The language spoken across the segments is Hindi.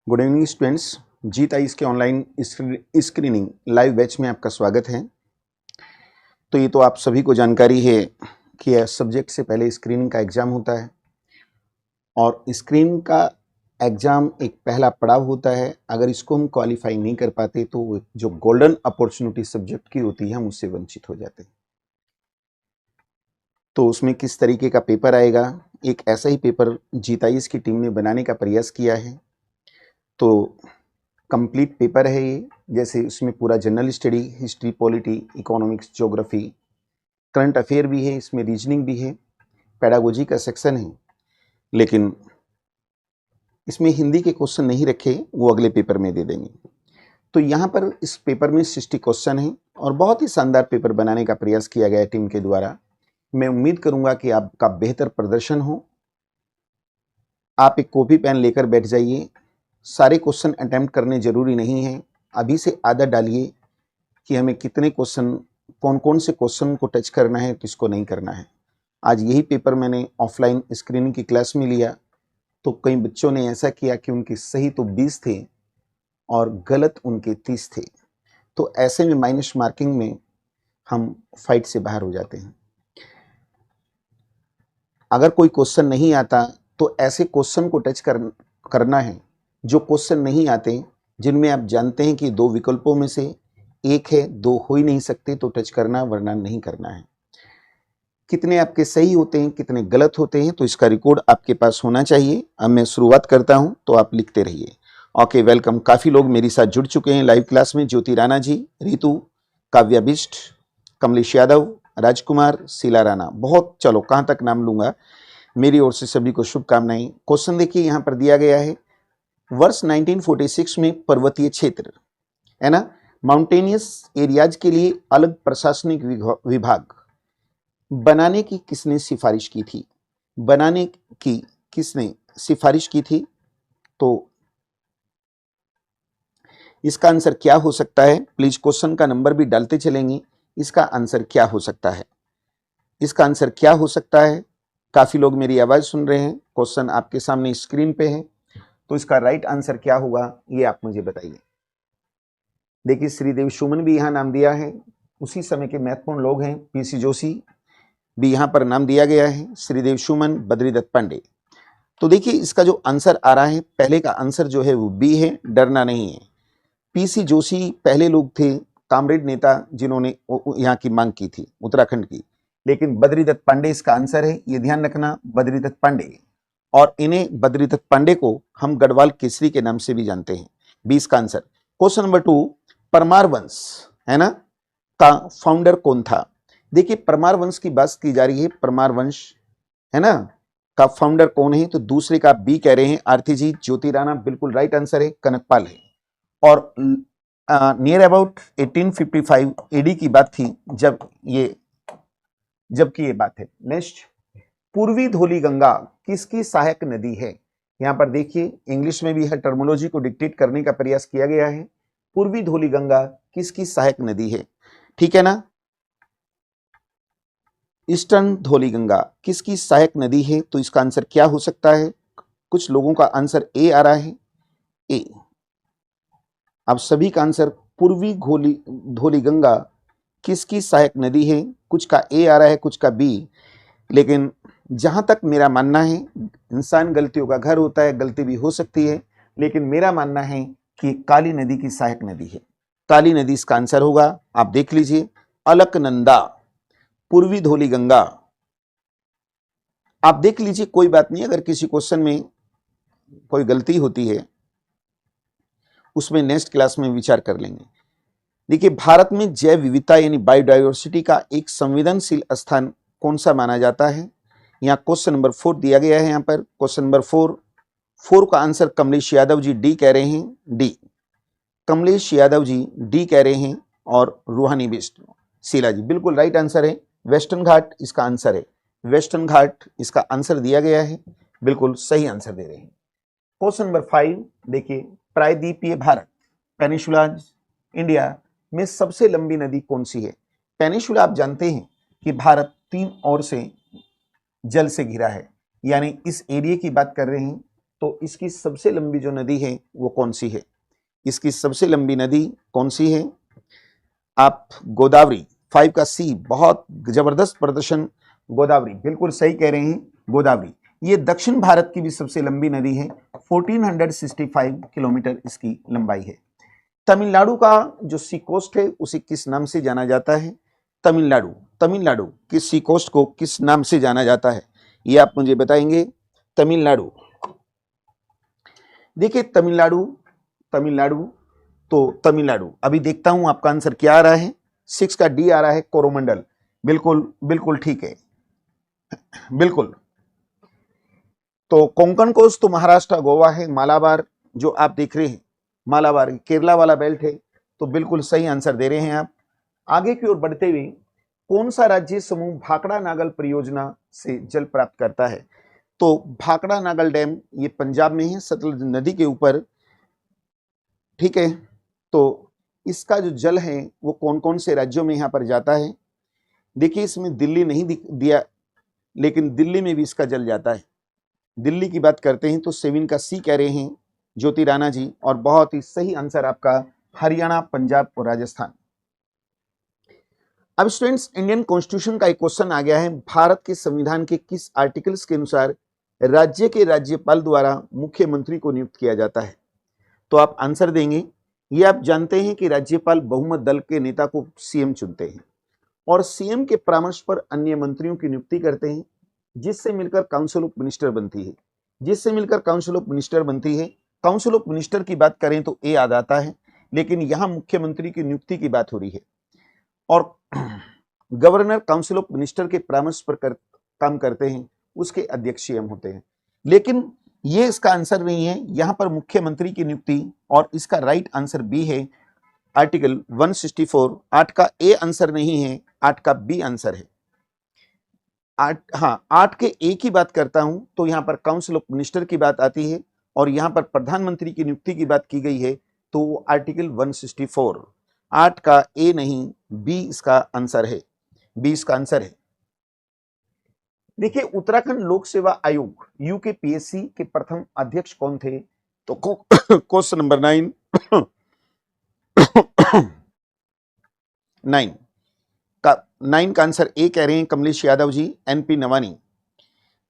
Good evening students. जीत आइस के ऑनलाइन स्क्रीनिंग लाइव बैच में आपका स्वागत है। तो ये तो आप सभी को जानकारी है कि सब्जेक्ट से पहले स्क्रीनिंग का एग्जाम होता है और स्क्रीनिंग का एग्जाम एक पहला पड़ाव होता है। अगर इसको हम क्वालिफाई नहीं कर पाते तो जो गोल्डन अपॉर्चुनिटी सब्जेक्ट की होती है हम उससे वंचित हो जाते हैं। तो उसमें किस तरीके का पेपर आएगा, एक ऐसा ही पेपर जीत आइस की टीम ने बनाने का प्रयास किया है। तो कंप्लीट पेपर है ये, जैसे इसमें पूरा general study, history, polity, economics, geography, current affair भी है, इसमें रीजनिंग भी है, पेडागोजी का सेक्शन है। लेकिन इसमें हिंदी के क्वेश्चन नहीं रखे, वो अगले पेपर में दे देंगे। तो यहाँ पर इस पेपर में 60 क्वेश्चन है और बहुत ही शानदार पेपर बनाने का प्रयास किया गया है टीम के द्वारा। मैं उम्मीद करूंगा कि आपका बेहतर प्रदर्शन हो। आप एक कॉपी पेन लेकर बैठ जाइए। सारे क्वेश्चन अटेम्प्ट करने जरूरी नहीं है। अभी से आदत डालिए कि हमें कितने क्वेश्चन, कौन कौन से क्वेश्चन को टच करना है, किसको नहीं करना है। आज यही पेपर मैंने ऑफलाइन स्क्रीनिंग की क्लास में लिया तो कई बच्चों ने ऐसा किया कि उनके सही तो 20 थे और गलत उनके 30 थे। तो ऐसे में माइनस मार्किंग में हम फाइट से बाहर हो जाते हैं। अगर कोई क्वेश्चन नहीं आता तो ऐसे क्वेश्चन को टच करना है जो क्वेश्चन नहीं आते, जिनमें आप जानते हैं कि दो विकल्पों में से एक है, दो हो ही नहीं सकते, तो टच करना, वरना नहीं करना है। कितने आपके सही होते हैं, कितने गलत होते हैं, तो इसका रिकॉर्ड आपके पास होना चाहिए। अब मैं शुरुआत करता हूं तो आप लिखते रहिए। Okay, welcome. काफी लोग मेरे साथ जुड़ चुके हैं लाइव क्लास में। ज्योति राणा जी, रितु, काव्या बिष्ट, कमलेश यादव, राजकुमार, शीला राणा। बहुत, चलो कहां तक नाम लूंगा। मेरी ओर से सभी को शुभकामनाएं। क्वेश्चन देखिए, यहां पर दिया गया है वर्ष 1946 में पर्वतीय क्षेत्र, है ना, माउंटेनियस एरियाज के लिए अलग प्रशासनिक विभाग बनाने की किसने सिफारिश की थी? बनाने की किसने सिफारिश की थी? तो इसका आंसर क्या हो सकता है? प्लीज क्वेश्चन का नंबर भी डालते चलेंगे। इसका आंसर क्या हो सकता है? इसका आंसर क्या हो सकता है? काफी लोग मेरी आवाज सुन रहे हैं। क्वेश्चन आपके सामने स्क्रीन पे है, तो इसका राइट आंसर क्या होगा ये आप मुझे बताइए। देखिए, श्रीदेव सुमन भी यहाँ नाम दिया है, उसी समय के महत्वपूर्ण लोग हैं। पीसी जोशी भी यहाँ पर नाम दिया गया है, श्रीदेव सुमन, बद्रीदत्त पांडे। तो देखिए, इसका जो आंसर आ रहा है, पहले का आंसर जो है वो बी है, डरना नहीं है। पीसी जोशी पहले लोग थे, कामरेड नेता, जिन्होंने यहाँ की मांग की थी, उत्तराखंड की। लेकिन बद्रीदत्त पांडे इसका आंसर है, ये ध्यान रखना, बद्रीदत्त पांडे। और इन्हें, बद्रीदत्त पांडे को हम गढ़वाल केसरी के नाम से भी जानते हैं। 20 का आंसर। क्वेश्चन नंबर 2, परमार वंश, है ना, का फाउंडर कौन था? देखिए, परमार वंश की बात की जा रही है। परमार वंश, है ना, का फाउंडर कौन है? तो दूसरे का बी कह रहे हैं, आरती जी, ज्योति राणा बिल्कुल राइट आंसर है, कनकपाल है। और नियर अबाउट 1855 एडी की बात थी जबकि ये बात है। नेक्स्ट, पूर्वी धौली गंगा किसकी सहायक नदी है? यहां पर देखिए, इंग्लिश में भी है, टर्मोलॉजी को डिक्टेट करने का प्रयास किया गया है। पूर्वी धौली गंगा किसकी सहायक नदी है? ठीक है ना। ईस्टर्न धौली गंगा किसकी सहायक नदी है? तो इसका आंसर क्या हो सकता है? कुछ लोगों का आंसर ए आ रहा है, ए। अब सभी का आंसर पूर्वी धौली गंगा किसकी सहायक नदी है? कुछ का ए आ रहा है, कुछ का बी। लेकिन जहां तक मेरा मानना है, इंसान गलतियों का घर होता है, गलती भी हो सकती है, लेकिन मेरा मानना है कि काली नदी की सहायक नदी है। काली नदी इसका आंसर होगा। आप देख लीजिए, अलकनंदा, पूर्वी धौली गंगा। आप देख लीजिए, कोई बात नहीं, अगर किसी क्वेश्चन में कोई गलती होती है उसमें नेक्स्ट क्लास में विचार कर लेंगे। देखिए, भारत में जैव विविधता यानी बायोडाइवर्सिटी का एक संवेदनशील स्थान कौन सा माना जाता है? यहाँ क्वेश्चन नंबर 4 दिया गया है। यहाँ पर क्वेश्चन नंबर 4 का answer Kamlesh Yadav G D कह रहे हैं, D. Kamlesh Yadav G D कह रहे हैं और रूहानी बिष्ट, शीला जी बिल्कुल राइट आंसर है, वेस्टर्न घाट इसका आंसर है। वेस्टर्न घाट इसका आंसर दिया गया है, बिल्कुल सही आंसर दे रहे हैं। क्वेश्चन नंबर 5 देखिए, प्रायद्वीपीय भारत, पेनिनसुला इंडिया में सबसे लंबी नदी कौन सी है? पेनिनसुला आप जानते हैं कि भारत 3 ओर से जल से घिरा है, यानी इस एरिया की बात कर रहे हैं तो इसकी सबसे लंबी जो नदी है वो कौन सी है? इसकी सबसे लंबी नदी कौन सी है? आप गोदावरी, 5 का सी, बहुत जबरदस्त प्रदर्शन, गोदावरी, बिल्कुल सही कह रहे हैं, गोदावरी। ये दक्षिण भारत की भी सबसे लंबी नदी है, 1465 किलोमीटर इसकी लंबाई है। तमिलनाडु का जो सी कोस्ट है उसे किस नाम से जाना जाता है? तमिलनाडु, तमिलनाडु की सी कोस्ट को किस नाम से जाना जाता है, ये आप मुझे बताएंगे। तमिलनाडु, देखिए तमिलनाडु, तमिलनाडु, तो तमिलनाडु, अभी देखता हूं आपका आंसर क्या आ रहा है। 6 का डी आ रहा है, कोरोमंडल, बिल्कुल बिल्कुल ठीक है, बिल्कुल। तो कोंकण कोस्ट तो महाराष्ट्र गोवा है, मालाबार जो आप देख रहे हैं, मालाबार केरला वाला बेल्ट है, तो बिल्कुल सही आंसर दे रहे हैं आप। आगे की ओर बढ़ते हुए, कौन सा राज्य समूह भाखड़ा नागल परियोजना से जल प्राप्त करता है? तो भाखड़ा नागल डैम ये पंजाब में है, सतलुज नदी के ऊपर, ठीक है। तो इसका जो जल है वो कौन कौन से राज्यों में यहाँ पर जाता है? देखिए इसमें दिल्ली नहीं दिया, लेकिन दिल्ली में भी इसका जल जाता है। दिल्ली की बात करते हैं तो 7 का सी कह रहे हैं ज्योति राणा जी, और बहुत ही सही आंसर आपका हरियाणा, पंजाब और राजस्थान। अब स्टूडेंट्स, इंडियन कॉन्स्टिट्यूशन का एक क्वेश्चन आ गया है, भारत के संविधान के किस आर्टिकल्स के अनुसार राज्य के राज्यपाल द्वारा मुख्यमंत्री को नियुक्त किया जाता है? तो आप आंसर देंगे। ये आप जानते हैं कि राज्यपाल बहुमत दल के नेता को सीएम चुनते हैं और सीएम के परामर्श पर अन्य मंत्रियों की नियुक्ति करते हैं, जिससे मिलकर काउंसिल ऑफ मिनिस्टर बनती है, जिससे मिलकर काउंसिल ऑफ मिनिस्टर बनती है। काउंसिल ऑफ मिनिस्टर की बात करें तो ए याद आता है, लेकिन यहां मुख्यमंत्री की नियुक्ति की बात हो रही है और गवर्नर काउंसिल ऑफ मिनिस्टर के परामर्श पर काम करते हैं, उसके अध्यक्ष सीएम होते हैं। लेकिन ये इसका आंसर नहीं है, यहां पर मुख्यमंत्री की नियुक्ति, और इसका राइट आंसर बी है, आर्टिकल 164। 8 का ए आंसर नहीं है, 8 का बी आंसर है। 8 के ए की बात करता हूं तो यहां पर काउंसिल ऑफ मिनिस्टर की बात आती है और यहां पर प्रधानमंत्री की नियुक्ति की बात की गई है, तो वो आर्टिकल 164। 8 का ए नहीं, बी इसका आंसर है, बी इसका आंसर है। देखिए उत्तराखंड लोक सेवा आयोग यूकेपीएससी के प्रथम अध्यक्ष कौन थे? तो क्वेश्चन नंबर 9 9 का आंसर ए कह रहे हैं कमलेश यादव जी, एनपी नवानी।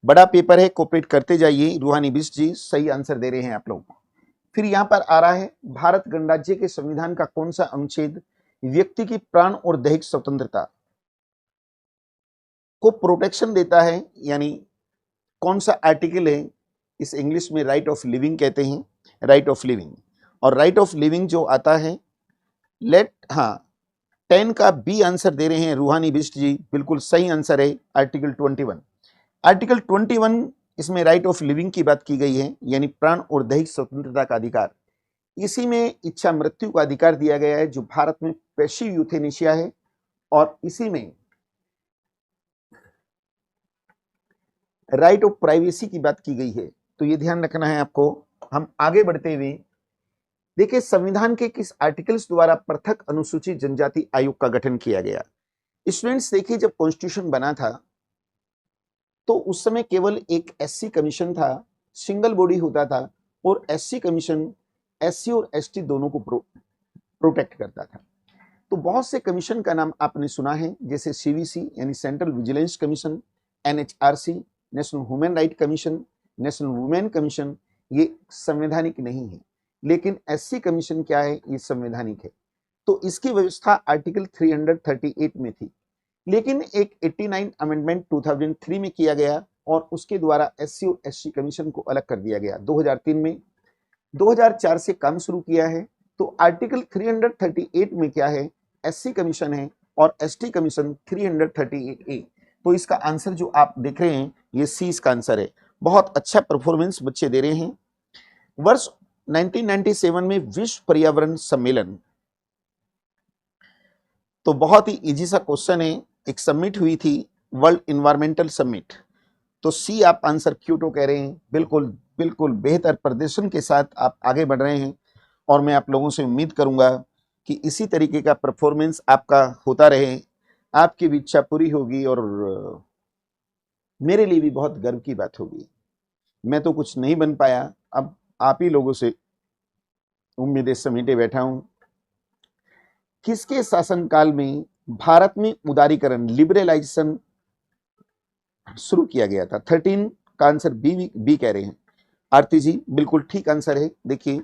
बड़ा पेपर है, कोऑपरेट करते जाइए। रूहानी बिस्ट जी सही आंसर दे रहे हैं आप लोग। फिर यहां पर आ रहा है, भारत गणराज्य के संविधान का कौन सा अनुच्छेद व्यक्ति की प्राण और दैहिक स्वतंत्रता को प्रोटेक्शन देता है, यानी कौन सा आर्टिकल है? इस इंग्लिश में राइट ऑफ लिविंग कहते हैं, राइट ऑफ लिविंग। और राइट ऑफ लिविंग जो आता है, 10 का बी आंसर दे रहे हैं रूहानी बिस्ट जी, बिल्कुल सही आंसर है आर्टिकल 21। आर्टिकल 21 इसमें राइट ऑफ लिविंग की बात की गई है, यानी प्राण और दैहिक स्वतंत्रता का अधिकार। इसी में इच्छा मृत्यु का अधिकार दिया गया है, जो भारत में पैसिव यूथेनेशिया है, और इसी में राइट ऑफ प्राइवेसी की बात की गई है। तो ये ध्यान रखना है आपको। हम आगे बढ़ते हुए देखिए, संविधान के किस आर्टिकल्स द्वारा पृथक अनुसूचित जनजाति आयोग का गठन किया गया? स्टूडेंट्स देखिए, जब कॉन्स्टिट्यूशन बना था तो उस समय केवल एक एससी कमीशन था, सिंगल बॉडी होता था, और एससी कमीशन एससी और एसटी दोनों को प्रोटेक्ट करता था। तो बहुत से कमीशन का नाम आपने सुना है, जैसे सीवीसी यानी central vigilance commission, NHRC national human right commission, national women commission. ये संवैधानिक नहीं है, लेकिन एससी कमीशन क्या है? ये संवैधानिक है। तो इसकी व्यवस्था आर्टिकल 338 में थी, लेकिन एक 89 अमेंडमेंट 2003 में किया गया और उसके द्वारा एससी और एसटी कमीशन को अलग कर दिया गया 2003 में। 2004 से काम शुरू किया है। तो आर्टिकल 338 में क्या है? एससी कमीशन है और एसटी कमीशन 338A। तो इसका आंसर जो आप देख रहे हैं, ये सी इसका आंसर है। बहुत अच्छा परफॉर्मेंस बच्चे दे रहे हैं। वर्ष 1997 में विश्व पर्यावरण सम्मेलन, तो बहुत ही इजी सा क्वेश्चन है, एक समिट हुई थी, वर्ल्ड इन्वायरमेंटल समिट। तो सी आप आंसर क्योटो कह रहे हैं। बिल्कुल बिल्कुल बेहतर प्रदर्शन के साथ आप आगे बढ़ रहे हैं और मैं आप लोगों से उम्मीद करूंगा कि इसी तरीके का परफॉर्मेंस आपका होता रहे, आपकी भी इच्छा पूरी होगी और मेरे लिए भी बहुत गर्व की बात होगी। मैं तो कुछ नहीं बन पाया, अब आप ही लोगों से उम्मीदें समेटे बैठा हूं। किसके शासनकाल में भारत में उदारीकरण लिबरलाइजेशन शुरू किया गया था? 13 का आंसर बी कह रहे हैं। आरती जी बिल्कुल ठीक आंसर है। देखिए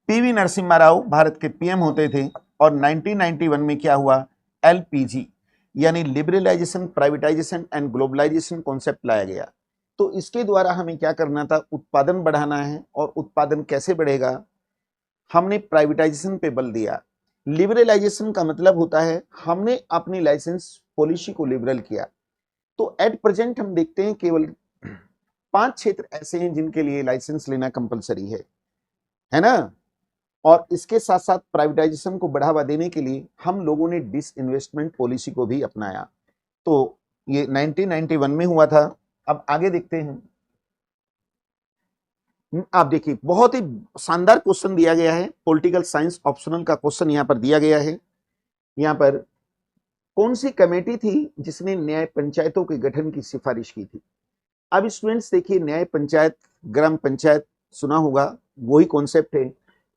पीवी नरसिम्हा राव भारत के पीएम होते थे और 1991 में क्या हुआ? एलपीजी यानी liberalisation, privatisation and globalisation concept लाया गया। तो इसके द्वारा हमें क्या करना था? उत्पादन बढ़ाना है। और उत्पादन कैसे बढ़ेगा? हमने प्राइवेटाइजेशन पे बल दिया। लिबरलाइजेशन का मतलब होता है हमने अपनी लाइसेंस पॉलिसी को लिबरल किया। तो एट प्रेजेंट हम देखते हैं केवल 5 क्षेत्र ऐसे हैं जिनके लिए लाइसेंस लेना कंपलसरी है ना। और इसके साथ साथ प्राइवेटाइजेशन को बढ़ावा देने के लिए हम लोगों ने डिसइन्वेस्टमेंट पॉलिसी को भी अपनाया। तो ये 1991 में हुआ था। अब आगे देखते हैं। आप देखिए बहुत ही शानदार क्वेश्चन दिया गया है। पॉलिटिकल साइंस ऑप्शनल का क्वेश्चन यहां पर दिया गया है। यहां पर कौन सी कमेटी थी जिसने न्याय पंचायतों के गठन की सिफारिश की थी? अब स्टूडेंट्स देखिए, न्याय पंचायत, ग्राम पंचायत सुना होगा, वही कॉन्सेप्ट है।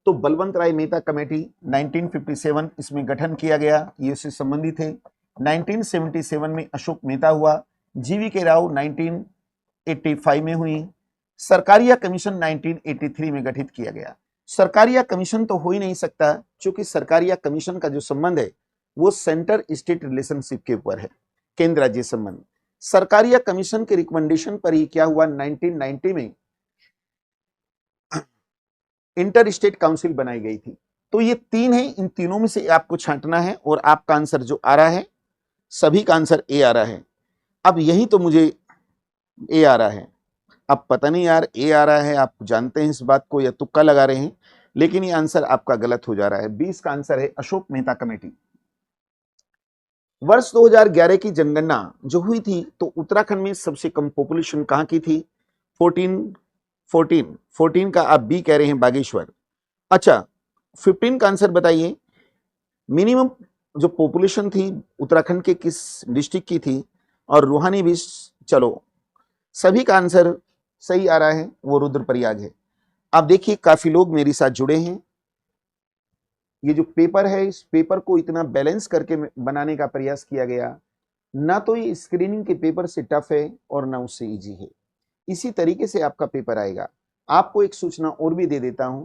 तो बलवंत राय मेहता कमेटी 1957 इसमें गठन किया गया, ये उससे संबंधित है। 1977 में अशोक मेहता हुआ। जीवी के राव 1985 में हुई। सरकारिया कमीशन 1983 में गठित किया गया। सरकारिया कमीशन तो हो ही नहीं सकता, क्योंकि सरकारिया कमीशन का जो संबंध है वो सेंटर स्टेट रिलेशनशिप के ऊपर है, केंद्र राज्य संबंध। सरकारिया कमीशन के रिकमेंडेशन पर ही क्या हुआ? 1990 में इंटर स्टेट काउंसिल बनाई गई थी। तो ये 3 है, इन तीनों में से आपको छांटना है। और आपका आंसर जो आ रहा है, सभी का आंसर ए आ रहा है। अब यही तो मुझे ए आ रहा है। अब पता नहीं यार, ए आ रहा है, आप जानते हैं इस बात को या तुक्का लगा रहे हैं, लेकिन ये आंसर आपका गलत हो जा रहा है। 20 का आंसर है अशोक मेहता कमेटी। वर्ष 2011 की जनगणना जो हुई थी, तो उत्तराखंड में सबसे कम पॉपुलेशन कहां की थी? 14 का आप बी कह रहे हैं, बागेश्वर। अच्छा, 15 का आंसर बताइए। मिनिमम जो पॉपुलेशन थी उत्तराखंड के किस डिस्ट्रिक्ट की थी? और रूहानी भी, चलो सभी का आंसर सही आ रहा है, वो रुद्रप्रयाग है। आप देखिए काफी लोग मेरे साथ जुड़े हैं। ये जो पेपर है, इस पेपर को इतना बैलेंस करके बनाने का प्रयास किया गया। ना तो ये स्क्रीनिंग के पेपर से टफ है और ना उससे इजी है। इसी तरीके से आपका पेपर आएगा। आपको एक सूचना और भी दे देता हूं।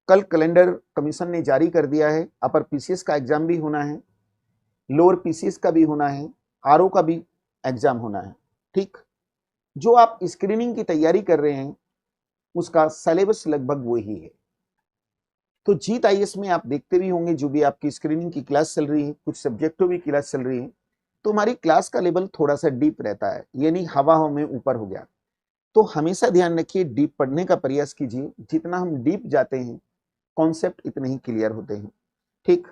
कल कैलेंडर कमीशन ने जारी कर दिया है। अपर पीसीएस का एग्जाम भी होना है, लोअर पीसीएस का भी होना है, आरओ का भी एग्जाम होना है। ठीक, जो आप स्क्रीनिंग की तैयारी कर रहे हैं उसका सिलेबस लगभग वही है। तो जीत आईएएस में आप देखते भी होंगे, जो भी आपकी स्क्रीनिंग की क्लास चल रही है, कुछ सब्जेक्टों की क्लास चल रही है, तो हमारी क्लास का लेवल थोड़ा सा डीप रहता है, यानी हवा में ऊपर हो गया। तो हमेशा ध्यान रखिए, डीप पढ़ने का प्रयास कीजिए। जितना हम डीप जाते हैं कॉन्सेप्ट इतने ही क्लियर होते हैं। ठीक,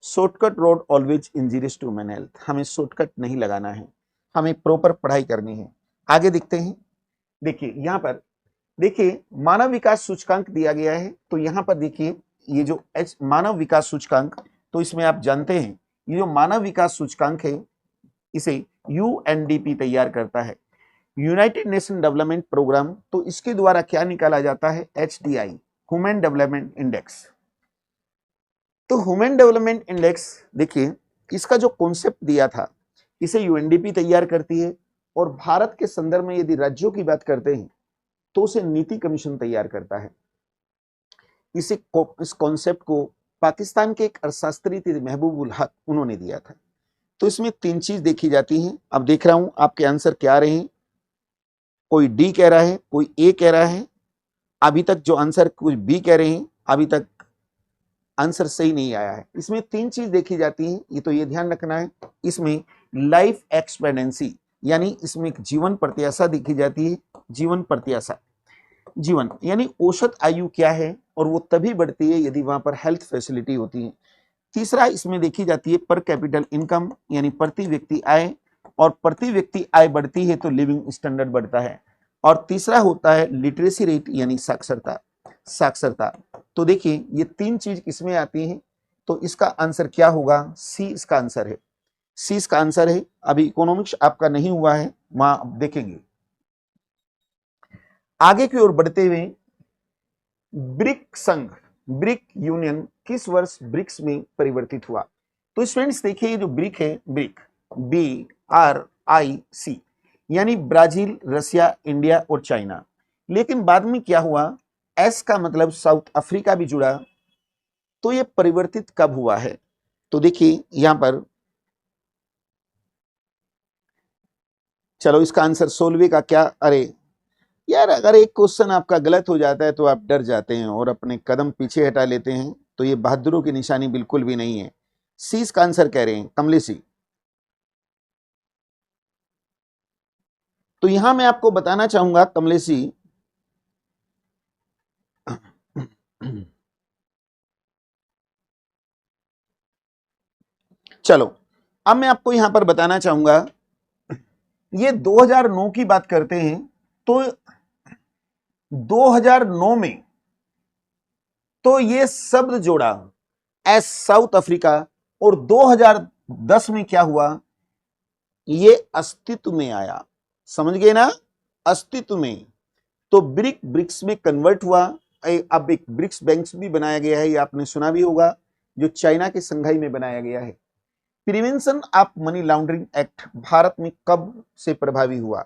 shortcut road always injurious to man health. हमें शॉर्टकट नहीं लगाना है, हमें प्रॉपर पढ़ाई करनी है। आगे देखते हैं। देखिए यहां पर देखिए मानव विकास सूचकांक दिया गया है। तो यहां पर देखिए ये जो मानव विकास सूचकांक, तो इसमें आप जानते हैं ये जो मानव विकास सूचकांक है इसे यूएनडीपी तैयार करता है, यूनाइटेड नेशन डेवलपमेंट प्रोग्राम। तो इसके द्वारा क्या निकाला जाता है? HDI, human development index. तो ह्यूमन डेवलपमेंट इंडेक्स देखिए, इसका जो कॉन्सेप्ट दिया था इसे यूएनडीपी तैयार करती है। और भारत के संदर्भ में यदि राज्यों की बात करते हैं तो उसे नीति कमीशन तैयार करता है। इस कॉन्सेप्ट को पाकिस्तान के एक अर्थशास्त्री थे महबूबुल हक, उन्होंने दिया था। तो इसमें 3 चीज देखी जाती हैं। अब देख रहा हूं आपके आंसर क्या रहे हैं। कोई डी कह रहा है, कोई ए कह रहा है। अभी तक जो आंसर कुछ बी कह रहे हैं, अभी तक आंसर सही नहीं आया है। इसमें 3 चीज देखी जाती हैं, ये तो ये ध्यान रखना है। इसमें लाइफ एक्सपेक्टेंसी यानी इसमें जीवन प्रत्याशा देखी जाती है। जीवन प्रत्याशा, जीवन यानी औसत आयु क्या है, और वो तभी बढ़ती है यदि वहां पर हेल्थ फैसिलिटी होती है। तीसरा इसमें देखी जाती है पर कैपिटल इनकम यानी प्रति व्यक्ति आय, और प्रति व्यक्ति आय बढ़ती है तो लिविंग स्टैंडर्ड बढ़ता है। और तीसरा होता है लिटरेसी रेट यानी साक्षरता, साक्षरता। तो देखिए ये 3 चीज किसमें आती हैं, तो इसका आंसर क्या होगा? सी इसका आंसर है। सी इसका आंसर है। अभी इकोनॉमिक्स आपका नहीं हुआ है, वहां आप देखेंगे। आगे की ओर बढ़ते हुए, ब्रिक संघ, ब्रिक यूनियन किस वर्ष ब्रिक्स में परिवर्तित हुआ? तो स्टूडेंट्स देखिए, ये जो ब्रिक है, ब्रिक BRIC, यानी ब्राजील, रसिया, इंडिया और चाइना। लेकिन बाद में क्या हुआ, एस का मतलब साउथ अफ्रीका भी जुड़ा। तो ये परिवर्तित कब हुआ है? तो देखिए यहां पर, चलो इसका आंसर 16वें का क्या, अरे यार अगर एक क्वेश्चन आपका गलत हो जाता है तो आप डर जाते हैं और अपने कदम पीछे हटा लेते हैं, तो ये बहादुरों की निशानी बिल्कुल भी नहीं है। सी इसका आंसर कह रहे हैं, कमलेशी। तो यहां मैं आपको बताना चाहूंगा कमलेशी, चलो अब मैं आपको यहां पर बताना चाहूंगा, ये 2009 की बात करते हैं। तो 2009 में तो ये शब्द जोड़ा एस साउथ अफ्रीका, और 2010 में क्या हुआ, ये अस्तित्व में आया। समझ गए ना, अस्तित्व में। तो ब्रिक्स में कन्वर्ट हुआ। अब एक ब्रिक्स बैंक भी बनाया गया है, ये आपने सुना भी होगा, जो चाइना के संघाई में बनाया गया है। Prevention of money laundering act Bharat में कब से प्रभावी हुआ?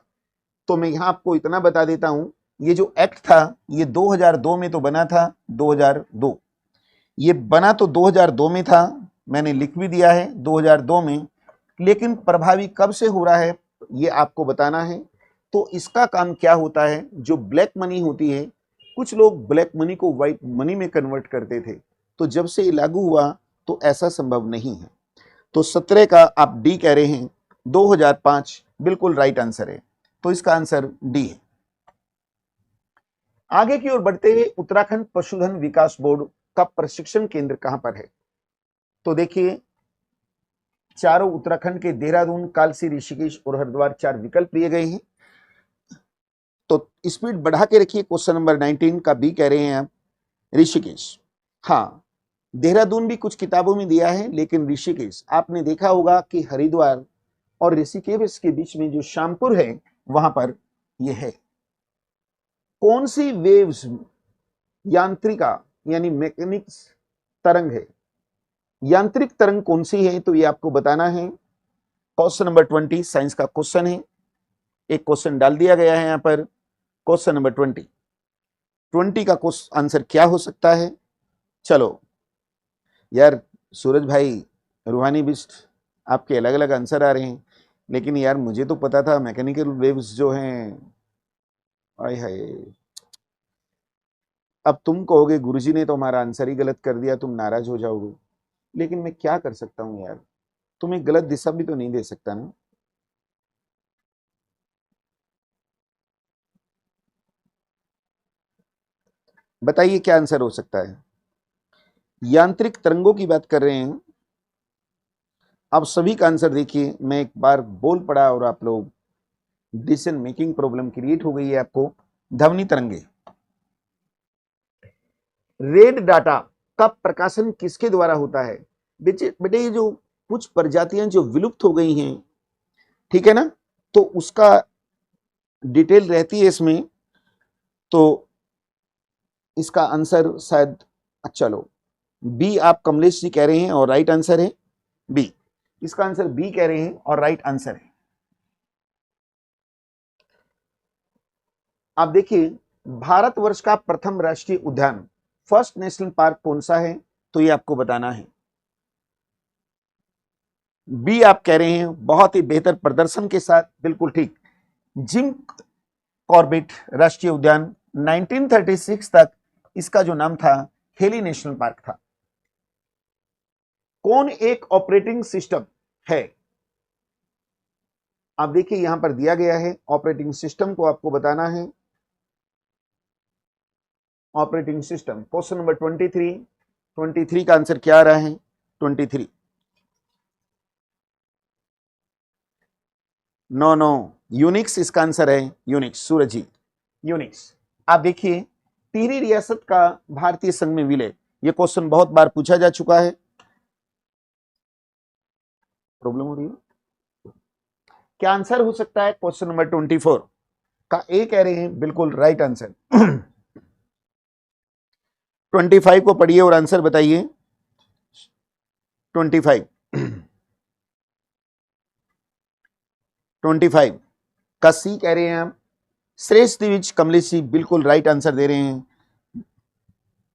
तो मैं यहां आपको इतना बता देता हूं, ये जो एक्ट था ये 2002 में तो बना था, 2002, ये बना तो 2002 में था, मैंने लिख भी दिया है 2002 में, लेकिन प्रभावी कब से हो रहा है ये आपको बताना है। तो इसका काम क्या होता है, जो ब्लैक मनी होती है, कुछ लोग ब्लैक मनी को व्हाइट मनी में कन्वर्ट करते थे, तो जब से ये लागू हुआ तो ऐसा संभव नहीं है। तो 17 का आप डी कह रहे हैं, 2005 बिल्कुल राइट आंसर है। तो इसका आंसर डी है। आगे की ओर बढ़ते हुए, उत्तराखंड पशुधन विकास बोर्ड का प्रशिक्षण केंद्र कहां पर है? तो देखिए, चारों उत्तराखंड के देहरादून, कालसी, ऋषिकेश और हरिद्वार 4 विकल्प दिए गए हैं। तो स्पीड बढ़ा के रखिए, क्वेश्चन नंबर 19 का बी कह रहे हैं आप, ऋषिकेश। हाँ, देहरादून भी कुछ किताबों में दिया है, लेकिन ऋषिकेश आपने देखा होगा कि हरिद्वार और ऋषिकेश के बीच में जो श्यामपुर है वहां पर यह है। कौन सी वेव्स यांत्रिका यानी मैकेनिक्स तरंग है? यांत्रिक तरंग कौन सी है, तो ये आपको बताना है। क्वेश्चन नंबर 20 साइंस का क्वेश्चन है, एक क्वेश्चन डाल दिया गया है यहां पर। क्वेश्चन नंबर 20 का आंसर क्या हो सकता है? चलो यार सूरज भाई, रूहानी बिस्ट, आपके अलग अलग आंसर आ रहे हैं, लेकिन यार मुझे तो पता था मैकेनिकल वेव्स जो हैं। आय हाय, अब तुम कहोगे गुरुजी ने तो हमारा आंसर ही गलत कर दिया, तुम नाराज हो जाओगे, लेकिन मैं क्या कर सकता हूं यार, तुम्हें गलत दिशा भी तो नहीं दे सकता ना। बताइए क्या आंसर हो सकता है? यांत्रिक तरंगों की बात कर रहे हैं। अब सभी का आंसर देखिए, मैं एक बार बोल पड़ा और आप लोग डिसीजन मेकिंग प्रॉब्लम क्रिएट हो गई है आपको। ध्वनि तरंगे। रेड डाटा का प्रकाशन किसके द्वारा होता है? बेटे ये जो कुछ प्रजातियां जो विलुप्त हो गई हैं, ठीक है ना, तो उसका डिटेल रहती है इसमें। तो इसका आंसर शायद, चलो बी आप कमलेश जी कह रहे हैं और राइट आंसर है बी। इसका आंसर बी कह रहे हैं और राइट आंसर है। आप देखिए, भारतवर्ष का प्रथम राष्ट्रीय उद्यान, फर्स्ट नेशनल पार्क कौन सा है? तो ये आपको बताना है। बी आप कह रहे हैं, बहुत ही बेहतर प्रदर्शन के साथ, बिल्कुल ठीक। जिम कॉर्बेट राष्ट्रीय उद्यान, 1936 तक इसका जो नाम था हेली नेशनल पार्क था। कौन एक ऑपरेटिंग सिस्टम है? आप देखिए यहां पर दिया गया है, ऑपरेटिंग सिस्टम को आपको बताना है। ऑपरेटिंग सिस्टम, क्वेश्चन नंबर 23 का आंसर क्या आ रहा है? 23। नो नो, यूनिक्स इसका आंसर है, यूनिक्स। सूरज जी, यूनिक्स। आप देखिए, टिहरी रियासत का भारतीय संघ में विलय, यह क्वेश्चन बहुत बार पूछा जा चुका है। प्रॉब्लम हो रही है? क्या आंसर हो सकता है क्वेश्चन नंबर 24 का? ए कह रहे हैं, बिल्कुल राइट आंसर। 25 को पढ़िए और आंसर बताइए। 25 का सी कह रहे हैं हम, श्रेष्ठ द्विज कमलेश जी बिल्कुल राइट आंसर दे रहे हैं।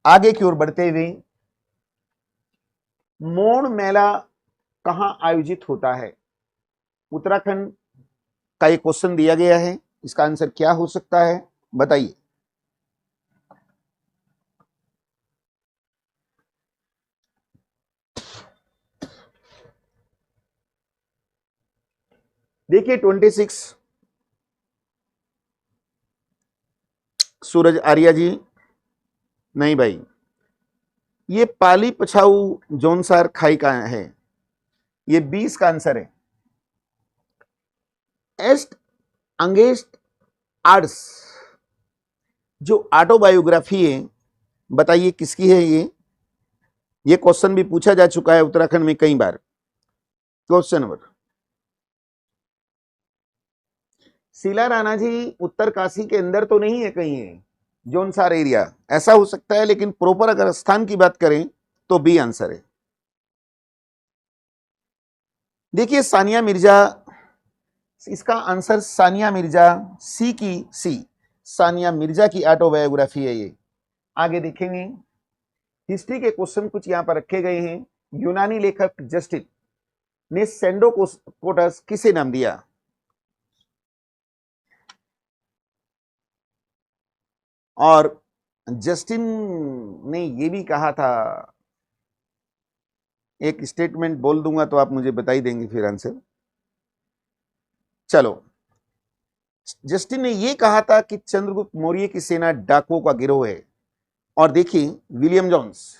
आगे की ओर बढ़ते हुए, मोड़ मेला कहां आयोजित होता है? उत्तराखंड का एक क्वेश्चन दिया गया है, इसका आंसर क्या हो सकता है बताइए। देखिए 26 सूरज आर्या जी, नहीं भाई, ये पाली पछाऊ जौनसार खाई का है, ये 20 का आंसर है। एस्ट अंगेस्ट आर्ट्स जो ऑटोबायोग्राफी है, बताइए किसकी है ये क्वेश्चन भी पूछा जा चुका है उत्तराखंड में कई बार। क्वेश्चन नंबर, शीला राणा जी उत्तर काशी के अंदर तो नहीं है कहीं, है जौनसार एरिया, ऐसा हो सकता है, लेकिन प्रॉपर अगर स्थान की बात करें तो बी आंसर है। देखिए सानिया मिर्जा, इसका आंसर सानिया मिर्जा, सी की सी, सानिया मिर्जा की ऑटोबायोग्राफी है ये। आगे देखेंगे, हिस्ट्री के क्वेश्चन कुछ यहां पर रखे गए हैं। यूनानी लेखक जस्टिन ने सेंडोकोटस किसे नाम दिया? और जस्टिन ने यह भी कहा था, एक स्टेटमेंट बोल दूंगा तो आप मुझे बता ही देंगे फिर आंसर। चलो, जस्टिन ने यह कहा था कि चंद्रगुप्त मौर्य की सेना डाकुओं का गिरोह है। और देखिए विलियम जोन्स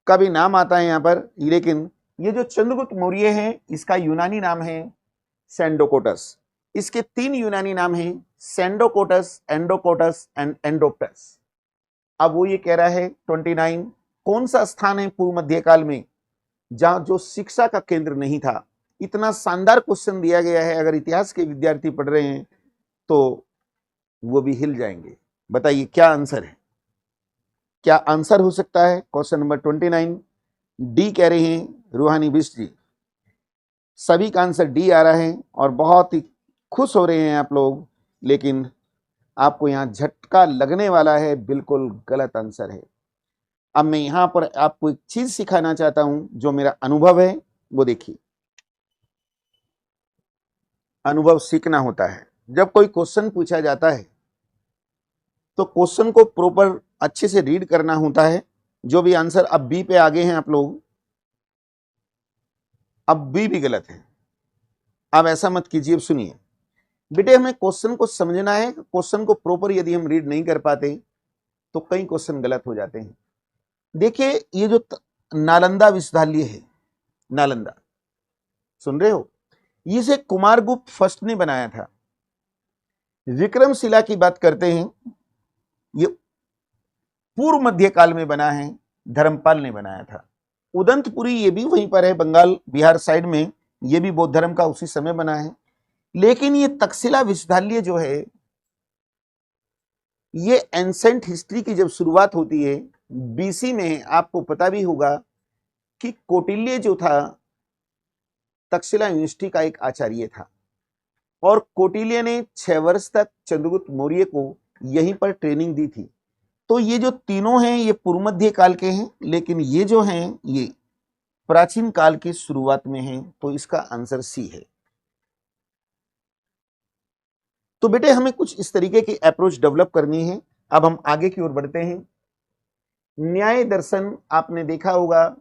का भी नाम आता है यहां पर, लेकिन ये जो चंद्रगुप्त मौर्य है इसका यूनानी नाम है सेंडोकोटस। इसके 3 यूनानी नाम हैं, सेंडोकोटस, एंडोकोटस एंड एंडोप्टस। अब वो ये कह रहा है 29 कौन सा स्थान है पूर्व मध्यकाल में जहां जो शिक्षा का केंद्र नहीं था? इतना शानदार क्वेश्चन दिया गया है, अगर इतिहास के विद्यार्थी पढ़ रहे हैं तो वो भी हिल जाएंगे। बताइए क्या आंसर है, क्या आंसर हो सकता है क्वेश्चन नंबर 29? डी कह रहे हैं रूहानी बिष्ट जी, सभी का आंसर डी आ रहा है और बहुत ही खुश हो रहे हैं आप लोग, लेकिन आपको यहां झटका लगने वाला है, बिल्कुल गलत आंसर है। अब मैं यहां पर आपको एक चीज सिखाना चाहता हूं, जो मेरा अनुभव है वो देखिए। अनुभव सीखना होता है। जब कोई क्वेश्चन पूछा जाता है तो क्वेश्चन को प्रॉपर अच्छे से रीड करना होता है। जो भी आंसर अब बी पे आगे हैं आप लोग, अब बी भी गलत है। अब ऐसा मत कीजिए, सुनिए बेटे, हमें क्वेश्चन को समझना है। क्वेश्चन को प्रॉपर यदि हम रीड नहीं कर पाते तो कई क्वेश्चन गलत हो जाते हैं। देखिए ये जो नालंदा विश्वविद्यालय है, नालंदा, सुन रहे हो, इसे कुमारगुप्त फर्स्ट ने बनाया था। विक्रमशिला की बात करते हैं, ये पूर्व मध्यकाल में बना है, धर्मपाल ने बनाया था। उदंतपुरी ये भी वहीं पर है, बंगाल बिहार साइड में, ये भी बौद्ध धर्म का उसी समय बना है। लेकिन ये तक्षशिला विश्वविद्यालय जो है, ये एंसेंट हिस्ट्री की जब शुरुआत होती है बीसी में, आपको पता भी होगा कि कौटिल्य जो था तक्षशिला यूनिवर्सिटी का एक आचार्य था, और कौटिल्य ने 6 वर्ष तक चंद्रगुप्त मौर्य को यहीं पर ट्रेनिंग दी थी। तो ये जो तीनों हैं ये पूर्व मध्य काल के हैं, लेकिन ये जो हैं ये प्राचीन काल की शुरुआत में हैं, तो इसका आंसर सी है। तो बेटे हमें कुछ इस तरीके की अप्रोच डेवलप करनी है। अब हम आगे की ओर बढ़ते हैं। न्याय दर्शन आपने देखा होगा,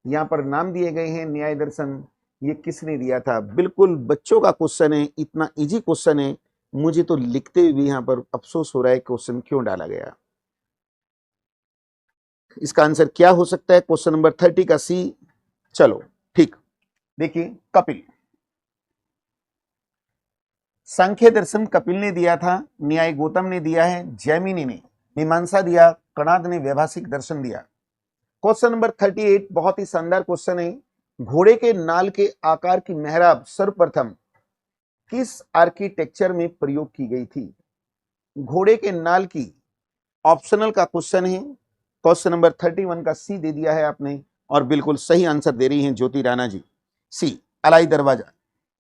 यहां पर नाम दिए गए हैं न्याय दर्शन, ये किसने दिया था? बिल्कुल बच्चों का क्वेश्चन है, इतना इजी क्वेश्चन है, मुझे तो लिखते हुए यहां पर अफसोस हो रहा है क्वेश्चन क्यों डाला गया। इसका आंसर क्या हो सकता है क्वेश्चन नंबर 30 का सी? चलो ठीक, देखिए कपिल, सांख्य दर्शन कपिल ने दिया था, न्याय गौतम ने दिया है, जैमिनी ने मीमांसा दिया, कणाद ने वैभाषिक दर्शन दिया। क्वेश्चन नंबर 38 बहुत ही शानदार क्वेश्चन है। घोड़े के नाल के आकार की मेहराब सर्वप्रथम किस आर्किटेक्चर में प्रयोग की गई थी? घोड़े के नाल की, ऑप्शनल का क्वेश्चन है, क्वेश्चन नंबर 31 का सी दे दिया है आपने और बिल्कुल सही आंसर दे रही हैं ज्योति राणा जी, सी अलाई दरवाजा।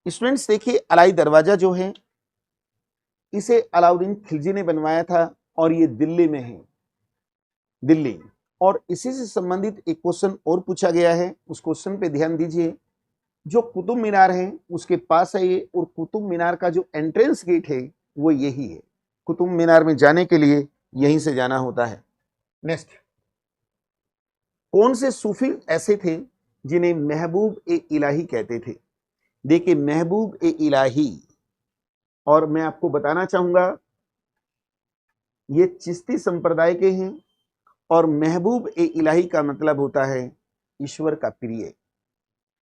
स्टूडेंट्स देखिए, अलाई दरवाजा जो है इसे अलाउद्दीन खिलजी ने बनवाया था और ये दिल्ली में है, दिल्ली। और इसी से संबंधित एक क्वेश्चन और पूछा गया है, उस क्वेश्चन पे ध्यान दीजिए। जो कुतुब मीनार है उसके पास है ये, और कुतुब मीनार का जो एंट्रेंस गेट है वो यही है। कुतुब मीनार में जाने के लिए यहीं से जाना होता है। नेक्स्ट, कौन से सूफी ऐसे थे जिन्हें महबूब ए इलाही कहते थे? देखिए, महबूब ए इलाही, और मैं आपको बताना चाहूंगा ये चिश्ती संप्रदाय के हैं, और महबूब ए इलाही का मतलब होता है ईश्वर का प्रिय।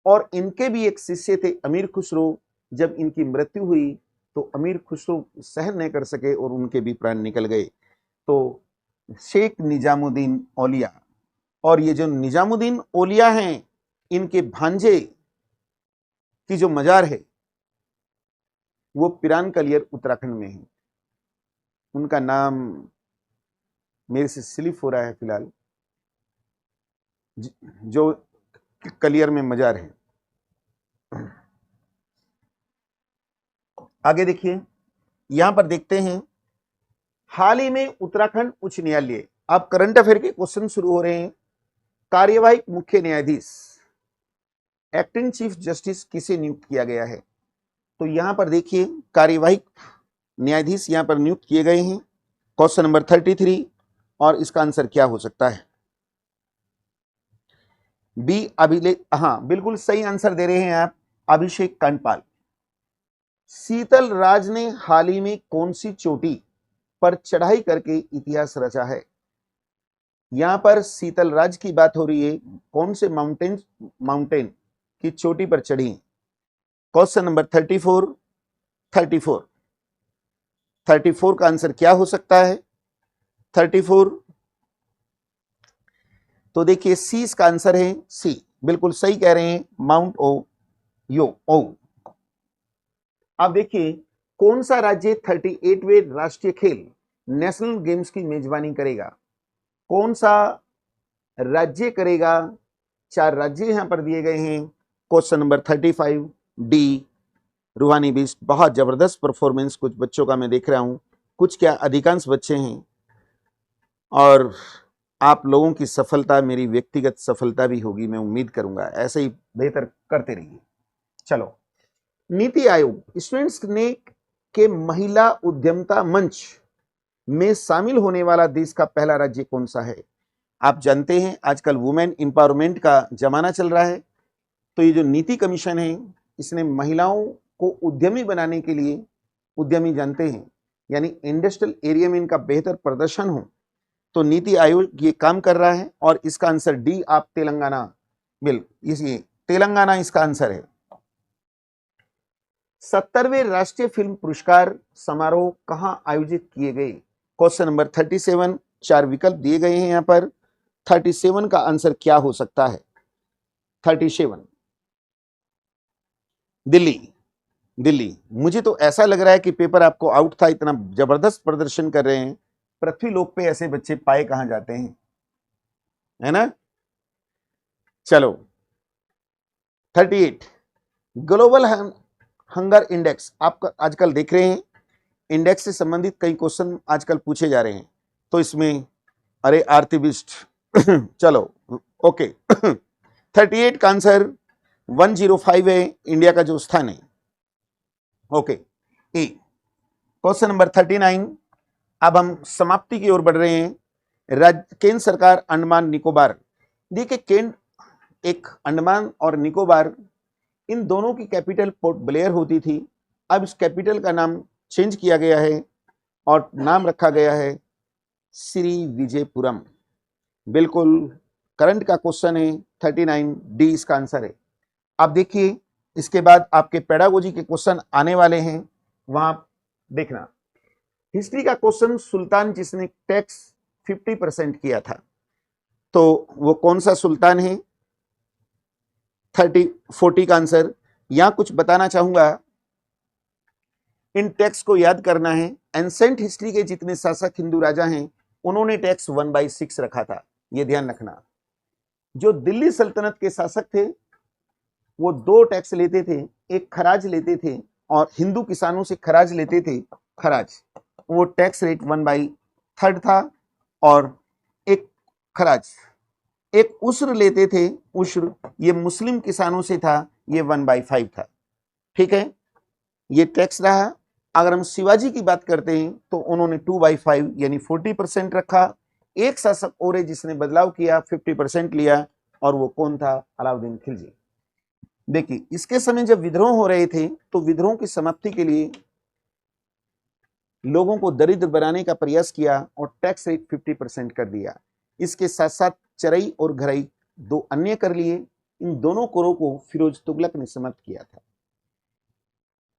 और इनके भी एक शिष्य थे अमीर खुसरो। जब इनकी मृत्यु हुई तो अमीर खुसरो सहन नहीं कर सके और उनके भी प्राण निकल गए। तो शेख निजामुद्दीन औलिया, और ये जो निजामुद्दीन औलिया हैं इनके भांजे की जो मजार है वो पिरान कलियर उत्तराखंड में है। उनका नाम मेरे से स्लिप हो रहा है फिलहाल, जो कलियर में मजार है। आगे देखिए, यहां पर देखते हैं, हाल ही में उत्तराखंड उच्च न्यायालय, अब करंट अफेयर के क्वेश्चन शुरू हो रहे हैं। कार्यवाही मुख्य न्यायाधीश, एक्टिंग चीफ जस्टिस किसे नियुक्त किया गया है? तो यहां पर देखिए, कार्यवाही न्यायाधीश यहां पर नियुक्त किए गए हैं। क्वेश्चन नंबर 33, और इसका आंसर क्या हो सकता है? बी अभिलेख, हाँ बिल्कुल सही आंसर दे रहे हैं आप, अभिषेक कांडपाल। शीतल राज ने हाल ही में कौन सी चोटी पर चढ़ाई करके इतिहास रचा है? यहां पर शीतल राज की बात हो रही है, कौन से माउंटेन की चोटी पर चढ़ी? क्वेश्चन नंबर 34 का आंसर क्या हो सकता है? 34, तो देखिए सी इसका आंसर है, सी बिल्कुल सही कह रहे हैं, माउंट ओ। अब देखिए, कौन सा राज्य 38वें राष्ट्रीय खेल नेशनल गेम्स की मेजबानी करेगा? कौन सा राज्य करेगा? 4 राज्य यहां पर दिए गए हैं। क्वेश्चन नंबर 35, डी रूहानी बीस्ट। बहुत जबरदस्त परफॉर्मेंस कुछ बच्चों का मैं देख रहा हूं, कुछ क्या अधिकांश बच्चे हैं, और आप लोगों की सफलता मेरी व्यक्तिगत सफलता भी होगी, मैं उम्मीद करूंगा ऐसे ही बेहतर करते रहिए। चलो, नीति आयोग स्टूडेंट्स ने के महिला उद्यमता मंच में शामिल होने वाला देश का पहला राज्य कौन सा है? आप जानते हैं आजकल वुमेन एम्पावरमेंट का जमाना चल रहा है, तो ये जो नीति कमीशन है इसने महिलाओं को उद्यमी बनाने के लिए, उद्यमी जानते हैं यानी इंडस्ट्रियल एरिया में इनका बेहतर प्रदर्शन हो, तो नीति आयोग ये काम कर रहा है। और इसका आंसर डी, आप तेलंगाना, ये तेलंगाना इसका आंसर है। 70वें राष्ट्रीय फिल्म पुरस्कार समारोह कहां आयोजित किए गए? क्वेश्चन नंबर 37, 4 विकल्प दिए गए हैं यहां पर। 37 का आंसर क्या हो सकता है? 37 दिल्ली। मुझे तो ऐसा लग रहा है कि पेपर आपको आउट था, इतना जबरदस्त प्रदर्शन कर रहे हैं। पृथ्वीलोक पे ऐसे बच्चे पाए कहां जाते हैं, है ना? चलो, 38 ग्लोबल हंगर इंडेक्स, आप आजकल देख रहे हैं इंडेक्स से संबंधित कई क्वेश्चन आजकल पूछे जा रहे हैं, तो इसमें अरे आर्थिविस्ट चलो ओके 38 का आंसर 105 है, इंडिया का जो स्थान है। ओके, ए क्वेश्चन नंबर 39, अब हम समाप्ति की ओर बढ़ रहे हैं। केंद्र सरकार अंडमान निकोबार, देखिए केंद्र एक अंडमान और निकोबार, इन दोनों की कैपिटल पोर्ट ब्लेयर होती थी। अब इस कैपिटल का नाम चेंज किया गया है और नाम रखा गया है श्री विजयपुरम। बिल्कुल करंट का क्वेश्चन है 39, डी इसका आंसर है। अब देखिए, इसके बाद आपके पेडागोजी के क्वेश्चन आने वाले हैं, वहां देखना। हिस्ट्री का क्वेश्चन, सुल्तान जिसने टैक्स 50% किया था, तो वो कौन सा सुल्तान है? 40 का आंसर। यहां कुछ बताना चाहूंगा, इन टैक्स को याद करना है। एंसेंट हिस्ट्री के जितने शासक हिंदू राजा हैं उन्होंने टैक्स 1/6 रखा था, यह ध्यान रखना। जो दिल्ली सल्तनत के शासक थे वो 2 टैक्स लेते थे, एक खराज लेते थे और हिंदू किसानों से खराज लेते थे, खराज, वो टैक्स रेट 1/3 था। और एक खराज, एक उस्र लेते थे, उस्र ये मुस्लिम किसानों से था, ये 1/5 था। ठीक है, ये टैक्स रहा। अगर हम शिवाजी की बात करते हैं तो उन्होंने 2/5 यानी 40% रखा। एक शासक और है जिसने बदलाव किया, 50% लिया, और वो कौन था? अलाउद्दीन खिलजी। देखिए, इसके समय जब विद्रोह हो रहे थे तो विद्रोह की समाप्ति के लिए लोगों को दरिद्र बनाने का प्रयास किया और टैक्स रेट 50% कर दिया। इसके साथ साथ चरई और घरई 2 अन्य कर लिए। इन दोनों करों को फिरोज तुगलक ने समाप्त किया था।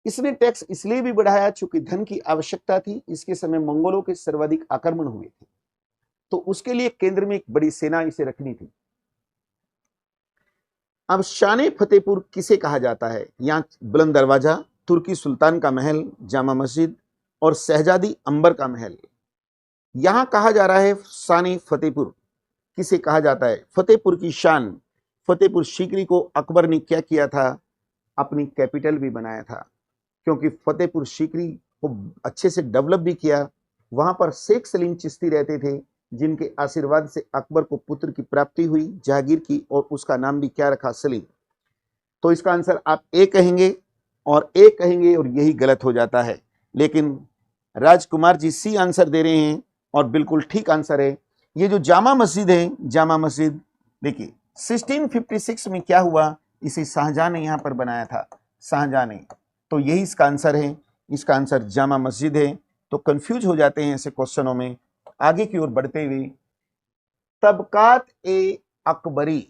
इसने टैक्स इसलिए भी बढ़ाया चूंकि धन की आवश्यकता थी। इसके समय मंगोलों के सर्वाधिक आक्रमण हुए थे, तो उसके लिए केंद्र में एक बड़ी सेना इसे रखनी थी। अब शान फतेहपुर किसे कहा जाता है? यहाँ बुलंद दरवाजा, तुर्की सुल्तान का महल, जामा मस्जिद और शहजादी अंबर का महल। यहां कहा जा रहा है शान फतेहपुर किसे कहा जाता है? फतेहपुर की शान। फतेहपुर सीकरी को अकबर ने क्या किया था? अपनी कैपिटल भी बनाया था, क्योंकि फतेहपुर सीकरी को अच्छे से डेवलप भी किया। वहां पर शेख सलीम चिश्ती रहते थे, जिनके आशीर्वाद से अकबर को पुत्र की प्राप्ति हुई, जहांगीर की, और उसका नाम भी क्या रखा? सलीम। तो इसका आंसर आप ए कहेंगे और ए कहेंगे और यही गलत हो जाता है। लेकिन राजकुमार जी सी आंसर दे रहे हैं और बिल्कुल ठीक आंसर है। ये जो जामा मस्जिद है, जामा मस्जिद, देखिए 1656 में क्या हुआ? इसे शाहजहां ने यहां पर बनाया था, शाहजहां ने। तो यही इसका आंसर है। इसका आंसर जामा मस्जिद है। तो कंफ्यूज हो जाते हैं ऐसे क्वेश्चनों में। आगे की ओर बढ़ते हुए, तबकात ए अकबरी,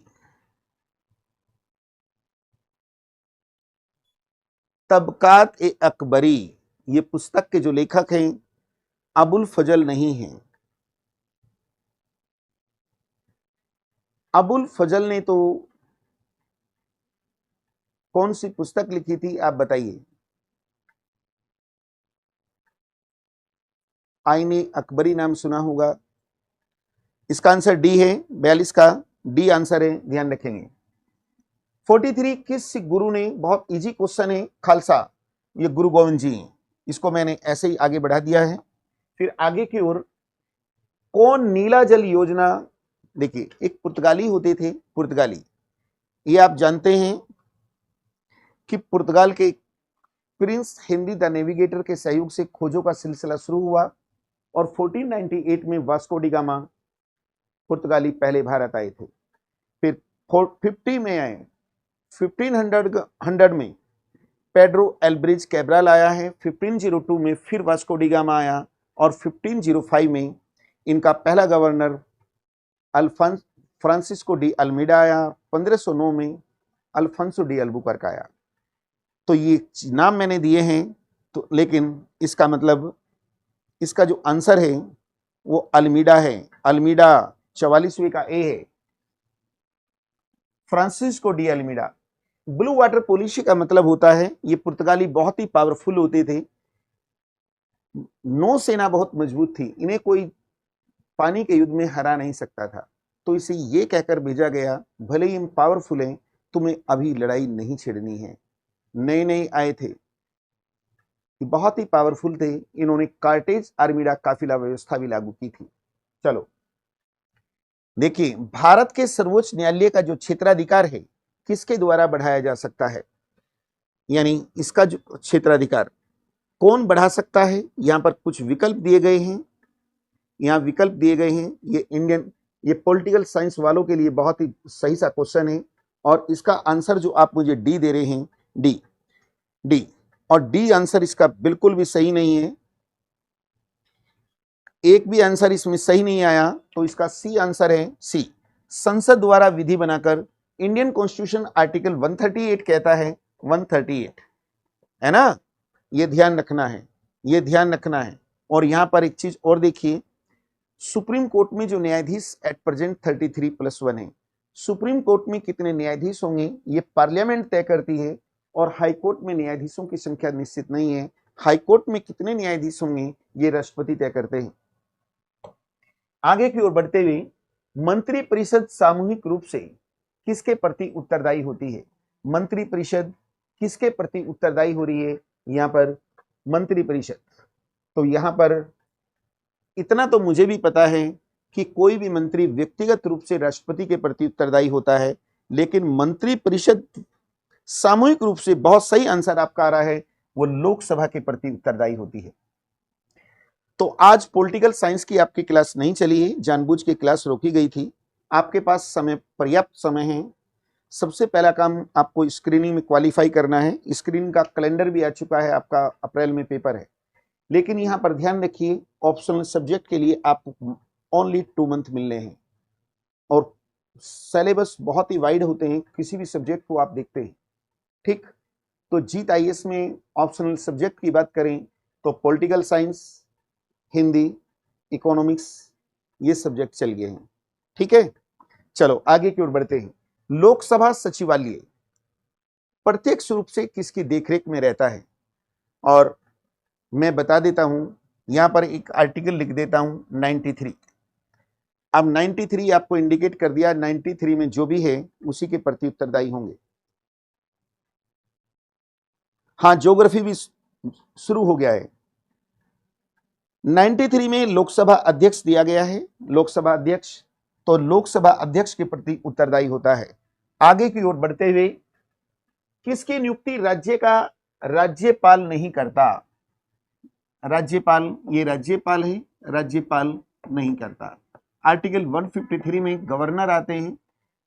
तबकात ए अकबरी, ये पुस्तक के जो लेखक हैं अबुल फजल नहीं हैं। अबुल फजल ने तो कौन सी पुस्तक लिखी थी, आप बताइए? आईने अकबरी नाम सुना होगा। इसका आंसर डी है, 42 का डी आंसर है, ध्यान रखेंगे। 43 किस सिख गुरु ने, बहुत इजी क्वेश्चन है, खालसा, ये गुरु गोविंद जी हैं। इसको मैंने ऐसे ही आगे बढ़ा दिया है। फिर आगे की ओर, कौन नीला जल योजना, देखिए एक पुर्तगाली होते थे, पुर्तगाली, ये आप जानते हैं कि पुर्तगाल के प्रिंस हेनरी द नेविगेटर के सहयोग से खोजों का सिलसिला शुरू हुआ और 1498 में वास्को डी गामा पुर्तगाली पहले भारत आए थे। फिर 50 में आए, 1500 में पेड्रो एल्ब्रिज कैब्राल आया है। 1502 में फिर वास्को डी गामा आया और 1505 में इनका पहला गवर्नर फ्रांसिस्को डी अल्मीडा आया। 1509 में अल्फांसो डी अल्बुकर्क आया। तो ये नाम मैंने दिए हैं, तो लेकिन इसका मतलब, इसका जो आंसर है वो अल्मीडा है। अल्मीडा 44वें का ए है, Francisco de Almeida. Blue water policy का मतलब होता है, ये पुर्तगाली बहुत ही पावरफुल होते थे, नौसेना बहुत मजबूत थी, इन्हें कोई पानी के युद्ध में हरा नहीं सकता था। तो इसे ये कहकर भेजा गया, भले ही हम पावरफुल हैं, तुम्हें अभी लड़ाई नहीं छेड़नी है। नए नए आए थे, बहुत ही पावरफुल थे, इन्होंने कार्टेज आर्मीडा काफिला व्यवस्था भी लागू की थी। चलो देखिए, भारत के सर्वोच्च न्यायालय का जो क्षेत्राधिकार है किसके द्वारा बढ़ाया जा सकता है? यानी इसका जो क्षेत्राधिकार कौन बढ़ा सकता है? यहां पर कुछ विकल्प दिए गए हैं, यहां विकल्प दिए गए हैं। ये पॉलिटिकल साइंस वालों के लिए बहुत ही सही सा क्वेश्चन है और इसका आंसर जो आप मुझे डी दे रहे हैं, डी, और डी आंसर इसका बिल्कुल भी सही नहीं है। एक भी आंसर इसमें सही नहीं आया, तो इसका सी आंसर है, सी। संसद द्वारा विधि बनाकर, इंडियन कॉन्स्टिट्यूशन आर्टिकल 138 कहता है, 138 है ना, ये ध्यान रखना है, ये ध्यान रखना है। और यहां पर एक चीज और देखिए, सुप्रीम कोर्ट में जो न्यायाधीश एट प्रेजेंट 33+1 है, सुप्रीम कोर्ट में कितने न्यायाधीश होंगे ये पार्लियामेंट तय करती है, और हाई कोर्ट में न्यायाधीशों की संख्या निश्चित नहीं है। हाई कोर्ट में कितने न्यायाधीश होंगे ये राष्ट्रपति तय करते हैं। आगे की ओर बढ़ते हुए, मंत्री परिषद सामूहिक रूप से किसके प्रति उत्तरदायी होती है? मंत्री परिषद किसके प्रति उत्तरदायी हो रही है? यहां पर मंत्री परिषद। तो यहां पर इतना तो मुझे भी पता है कि कोई भी मंत्री व्यक्तिगत रूप से राष्ट्रपति के प्रति उत्तरदायी होता है, लेकिन मंत्री परिषद सामूहिक रूप से, बहुत सही आंसर आपका आ रहा है, वो लोकसभा के प्रति उत्तरदायी होती है। तो आज पॉलिटिकल साइंस की आपकी क्लास नहीं चली है, जानबूझ के क्लास रोकी गई थी। आपके पास समय, पर्याप्त समय है। सबसे पहला काम आपको स्क्रीनिंग में क्वालिफाई करना है। स्क्रीनिंग का कैलेंडर भी आ चुका है, आपका अप्रैल में पेपर है, लेकिन यहां पर ध्यान रखिए ऑप्शनल सब्जेक्ट के लिए आपको ओनली 2 मंथ मिलने हैं, और सिलेबस बहुत ही वाइड होते हैं, किसी भी सब्जेक्ट को आप देखते हैं। ठीक, तो जीत आईएएस में ऑप्शनल सब्जेक्ट की बात करें तो पॉलिटिकल साइंस, हिंदी, इकोनॉमिक्स, ये सब्जेक्ट चल गए हैं। ठीक है, चलो आगे की ओर बढ़ते हैं। लोकसभा सचिवालय प्रत्यक्ष रूप से किसकी देखरेख में रहता है? और मैं बता देता हूं, यहां पर एक आर्टिकल लिख देता हूं 93। अब 93 आपको इंडिकेट कर दिया, 93 में जो भी है उसी के प्रति उत्तरदायी होंगे। हाँ, ज्योग्राफी भी शुरू हो गया है। 93 में लोकसभा अध्यक्ष दिया गया है, लोकसभा अध्यक्ष, तो लोकसभा अध्यक्ष के प्रति उत्तरदायी होता है। आगे की ओर बढ़ते हुए, किसकी नियुक्ति राज्य का राज्यपाल नहीं करता? राज्यपाल, ये राज्यपाल है, राज्यपाल नहीं करता। आर्टिकल 153 में गवर्नर आते हैं,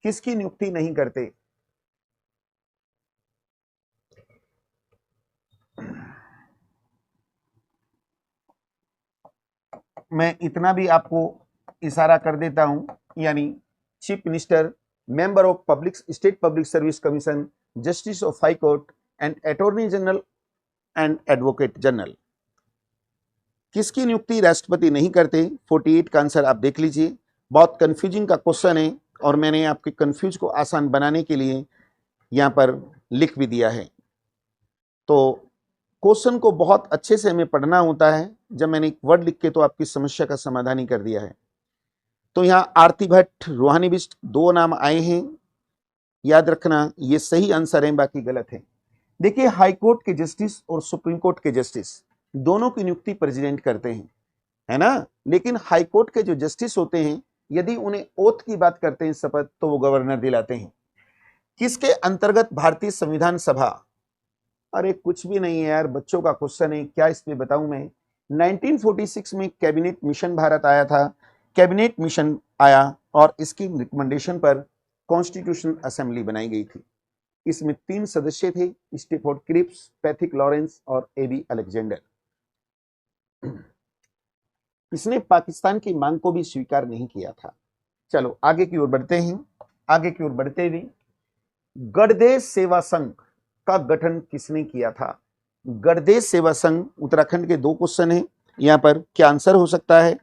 किसकी नियुक्ति नहीं करते? मैं इतना भी आपको इशारा कर देता हूं, यानी chief minister, member of public state public service commission, justice of high court and attorney general and advocate general, किसकी नियुक्ति राष्ट्रपति नहीं करते? 48 का आंसर आप देख लीजिए। बहुत कंफ्यूजिंग का क्वेश्चन है, और मैंने आपके कंफ्यूज को आसान बनाने के लिए यहां पर लिख भी दिया है। तो क्वेश्चन को बहुत अच्छे से हमें पढ़ना होता है। जब मैंने एक वर्ड लिख के तो आपकी समस्या का समाधान ही कर दिया है। तो यहाँ आरती भट्ट, रूहानी बिष्ट, 2 नाम आए हैं, याद रखना ये सही आंसर है, बाकी गलत है। देखिए, हाई कोर्ट के जस्टिस और सुप्रीम कोर्ट के जस्टिस दोनों की नियुक्ति प्रेसिडेंट करते हैं, है ना, लेकिन हाई कोर्ट के जो जस्टिस होते हैं, यदि उन्हें ओथ की बात करते हैं, शपथ, तो वो गवर्नर दिलाते हैं। किसके अंतर्गत भारतीय संविधान सभा? अरे कुछ भी नहीं है यार, बच्चों का क्वेश्चन है, क्या इस पे बताऊं मैं। 1946 में कैबिनेट मिशन भारत आया था, कैबिनेट मिशन आया, और इसकी रिकमेंडेशन पर कॉन्स्टिट्यूशन असेंबली बनाई गई थी। इसमें 3 सदस्य थे, स्टेफोर्ड क्रिप्स, पैथिक लॉरेंस और एबी अलेक्जेंडर। इसने पाकिस्तान की मांग को भी स्वीकार नहीं किया था। चलो आगे की ओर बढ़ते हैं। आगे की ओर बढ़ते हुए, गणदेश सेवा संघ का गठन किसने किया था? गणदेश सेवा संघ, उत्तराखंड के 2 क्वेश्चन हैं, यहां पर क्या आंसर हो सकता है?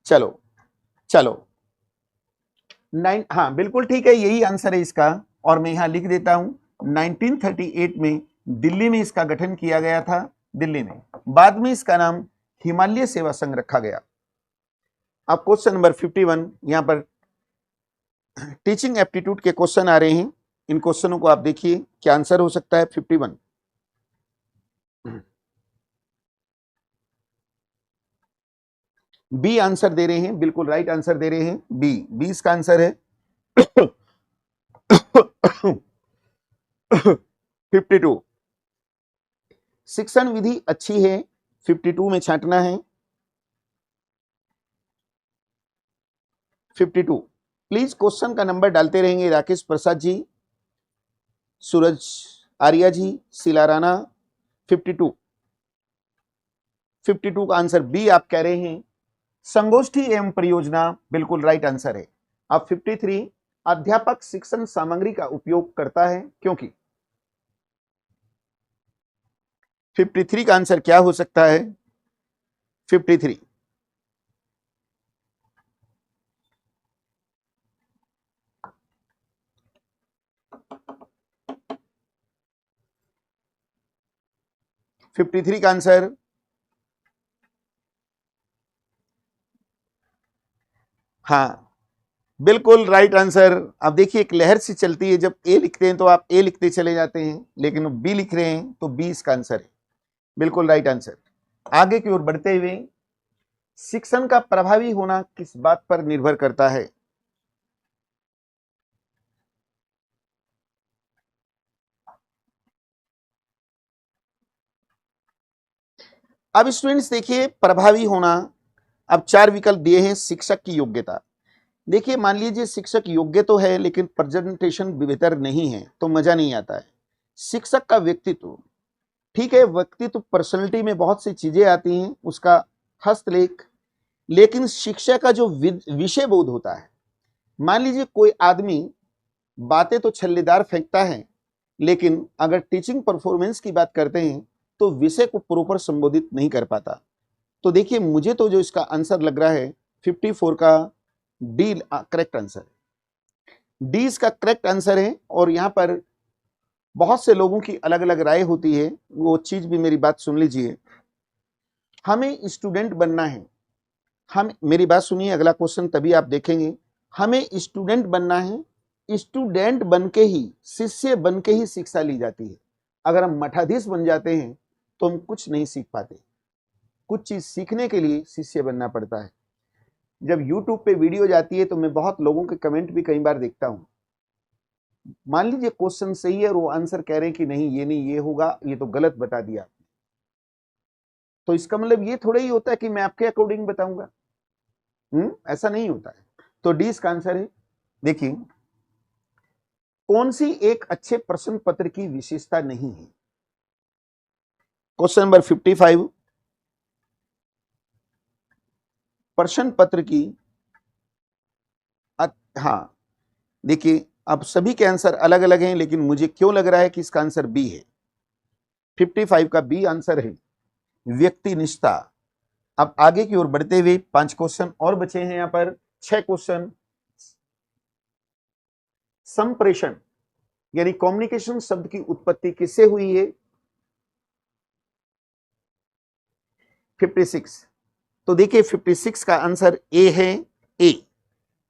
चलो चलो, हाँ बिल्कुल ठीक है, यही आंसर है इसका, और मैं यहां लिख देता हूं 1938 में दिल्ली में इसका गठन किया गया था, दिल्ली में। बाद में इसका नाम हिमालय सेवा संघ रखा गया। अब क्वेश्चन नंबर 51, यहां पर टीचिंग एप्टीट्यूड के क्वेश्चन आ रहे हैं। इन क्वेश्चनों को आप देखिए, क्या आंसर हो सकता है 51? बी आंसर दे रहे हैं, बिल्कुल राइट आंसर दे रहे हैं, बी। बी इसका आंसर है 52। शिक्षण विधि अच्छी है, 52 में छांटना है। 52 प्लीज क्वेश्चन का नंबर डालते रहेंगे राकेश प्रसाद जी, सूरज आर्या जी, शीला राणा। 52 का आंसर बी आप कह रहे हैं, संगोष्ठी एवं परियोजना, बिल्कुल राइट आंसर है। अब 53, अध्यापक शिक्षण सामग्री का उपयोग करता है क्योंकि। 53 का आंसर क्या हो सकता है? 53। फिफ्टी थ्री का आंसर, हाँ बिल्कुल राइट आंसर। अब देखिए एक लहर सी चलती है, जब ए लिखते हैं तो आप ए लिखते चले जाते हैं, लेकिन बी लिख रहे हैं तो बी इसका आंसर है, बिल्कुल राइट आंसर। आगे की ओर बढ़ते हुए, शिक्षण का प्रभावी होना किस बात पर निर्भर करता है? अब स्टूडेंट्स देखिए प्रभावी होना, अब चार विकल्प दिए हैं। शिक्षक की योग्यता, देखिए मान लीजिए शिक्षक योग्य तो है लेकिन प्रेजेंटेशन बेहतर नहीं है तो मजा नहीं आता है। शिक्षक का व्यक्तित्व, ठीक है व्यक्तित्व पर्सनैलिटी में बहुत सी चीजें आती हैं, उसका हस्तलेख, लेकिन शिक्षा का जो विषय बोध होता है, मान लीजिए कोई आदमी बातें तो छल्लेदार फेंकता है, लेकिन अगर टीचिंग परफॉर्मेंस की बात करते हैं तो विषय को प्रॉपर संबोधित नहीं कर पाता। तो देखिए मुझे तो जो इसका आंसर लग रहा है 54 का डी करेक्ट आंसर, डी इसका करेक्ट आंसर है। और यहां पर बहुत से लोगों की अलग अलग राय होती है, वो चीज भी मेरी बात सुन लीजिए। हमें स्टूडेंट बनना है, हम मेरी बात सुनिए, अगला क्वेश्चन तभी आप देखेंगे। हमें स्टूडेंट बनना है, स्टूडेंट बन के ही, शिष्य बन के ही शिक्षा ली जाती है। अगर हम मठाधीश बन जाते हैं तो हम कुछ नहीं सीख पाते, कुछ चीज सीखने के लिए शिष्य बनना पड़ता है। जब YouTube पे वीडियो जाती है तो मैं बहुत लोगों के कमेंट भी कई बार देखता हूं, मान लीजिए क्वेश्चन सही है और वो आंसर कह रहे हैं कि नहीं ये नहीं ये होगा, ये तो गलत बता दिया, तो इसका मतलब ये थोड़ा ही होता है कि मैं आपके अकॉर्डिंग बताऊंगा। ऐसा नहीं होता है। तो डी इसका आंसर है। देखिए कौन सी एक अच्छे प्रश्न पत्र की विशेषता नहीं है? क्वेश्चन नंबर 55, प्रश्न पत्र की हाँ देखिए अब सभी के आंसर अलग अलग हैं, लेकिन मुझे क्यों लग रहा है कि इसका आंसर बी है। 55 का बी आंसर है, व्यक्ति निष्ठा। अब आगे की ओर बढ़ते हुए 5 क्वेश्चन और बचे हैं यहां पर, 6 क्वेश्चन। संप्रेषण यानी कम्युनिकेशन शब्द की उत्पत्ति किससे हुई है? 56। तो देखिए 56 का आंसर ए है, ए।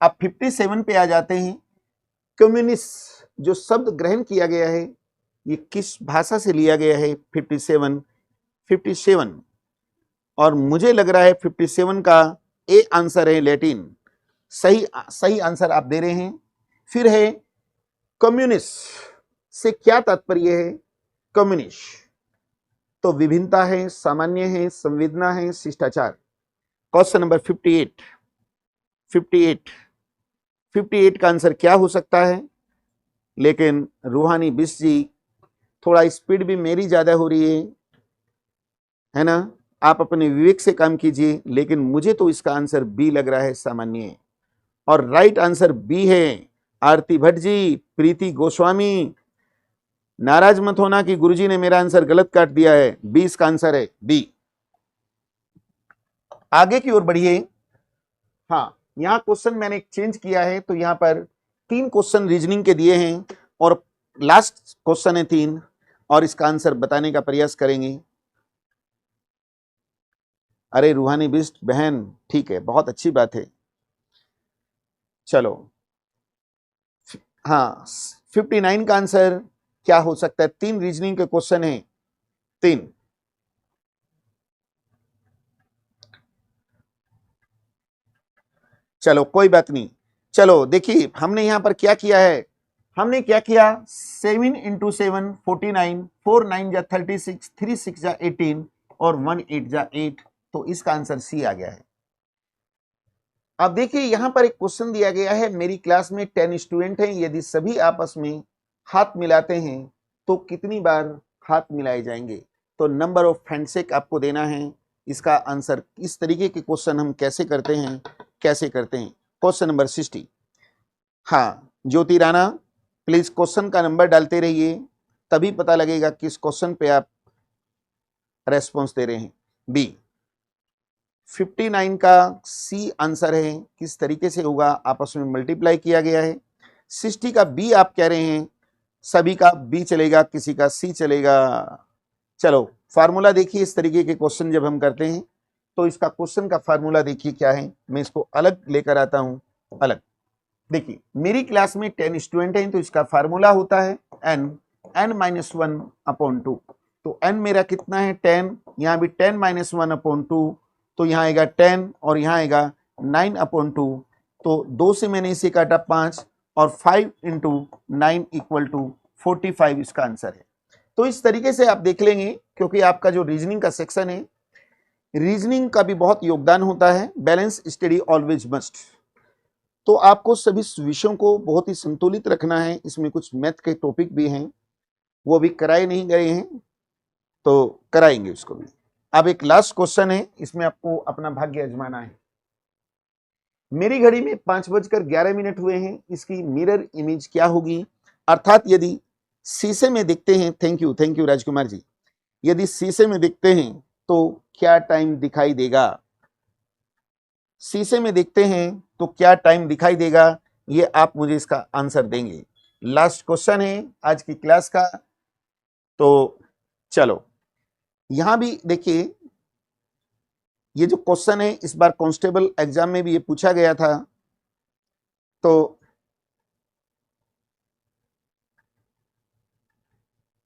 अब 57 पे आ जाते हैं। कम्युनिस्ट जो शब्द ग्रहण किया गया है ये किस भाषा से लिया गया है? 57 और मुझे लग रहा है 57 का ए आंसर है लैटिन। सही सही आंसर आप दे रहे हैं। फिर है कम्युनिस्ट से क्या तात्पर्य है? कम्युनिस्ट तो विभिन्नता है, सामान्य है, संवेदना है, शिष्टाचार। क्वेश्चन नंबर 58 का आंसर क्या हो सकता है? लेकिन रूहानी बिश जी थोड़ा स्पीड भी मेरी ज्यादा हो रही है ना, आप अपने विवेक से काम कीजिए, लेकिन मुझे तो इसका आंसर बी लग रहा है, सामान्य। और राइट आंसर बी है। आरती भट्ट जी, प्रीति गोस्वामी, नाराज मत होना कि गुरुजी ने मेरा आंसर गलत काट दिया है, बी इसका आंसर है, बी। आगे की ओर बढ़िए। हाँ यहां क्वेश्चन मैंने चेंज किया है, तो यहां पर 3 क्वेश्चन रीजनिंग के दिए हैं और लास्ट क्वेश्चन है 3, और इसका आंसर बताने का प्रयास करेंगे। अरे रूहानी बिस्ट बहन, ठीक है, बहुत अच्छी बात है। चलो हाँ 59 का आंसर क्या हो सकता है? 3 रीजनिंग के क्वेश्चन है, 3। चलो कोई बात नहीं। चलो देखिए हमने यहां पर क्या किया है, हमने क्या किया, 7 × 7 49, 4 9 जा 36, 3 6 जा 18 और 1 8 जा 8, तो इसका आंसर सी आ गया है। अब देखिए यहां पर एक क्वेश्चन दिया गया है, मेरी क्लास में 10 स्टूडेंट हैं, यदि सभी आपस में हाथ मिलाते हैं तो कितनी बार हाथ मिलाए जाएंगे? तो नंबर ऑफ हैंडशेक आपको देना है। इसका आंसर इस तरीके के क्वेश्चन हम कैसे करते हैं, क्वेश्चन नंबर 60। हाँ ज्योति राणा, प्लीज क्वेश्चन का नंबर डालते रहिए, तभी पता लगेगा किस क्वेश्चन पे आप रेस्पॉन्स दे रहे हैं। बी 59 का सी आंसर है, किस तरीके से होगा, आपस में मल्टीप्लाई किया गया है। 60 का बी आप कह रहे हैं, सभी का बी चलेगा, किसी का सी चलेगा। चलो फार्मूला देखिए, इस तरीके के क्वेश्चन जब हम करते हैं तो इसका क्वेश्चन का फार्मूला देखिए क्या है। मैं इसको अलग लेकर आता हूं, अलग। देखिए मेरी क्लास में 10 स्टूडेंट हैं तो इसका फार्मूला होता है n-1/2। तो n मेरा कितना है 10, यहाँ भी 10-1/2, तो यहाँ आएगा 10 और यहाँ आएगा 9/2। तो 2 से मैंने इसे काटा 5 और 5 × 9 = 45 इसका आंसर है। तो इस तरीके से आप देख लेंगे, क्योंकि आपका जो रीजनिंग का सेक्शन है, रीजनिंग का भी बहुत योगदान होता है। Balance study always must. तो आपको सभी विषयों को बहुत ही संतुलित रखना है। इसमें कुछ मैथ के टॉपिक भी हैं, वो अभी कराए नहीं गए हैं, तो कराएंगे उसको भी। अब एक लास्ट क्वेश्चन है, इसमें आपको अपना भाग्य आजमाना है। मेरी घड़ी में 5:11 हुए हैं, इसकी मिरर इमेज क्या होगी? अर्थात यदि शीशे में देखते हैं, थैंक यू राजकुमार जी, यदि शीशे में देखते हैं तो क्या टाइम दिखाई देगा? शीशे में देखते हैं तो क्या टाइम दिखाई देगा, ये आप मुझे इसका आंसर देंगे। लास्ट क्वेश्चन है आज की क्लास का। तो चलो यहां भी देखिए, ये जो क्वेश्चन है इस बार कांस्टेबल एग्जाम में भी ये पूछा गया था। तो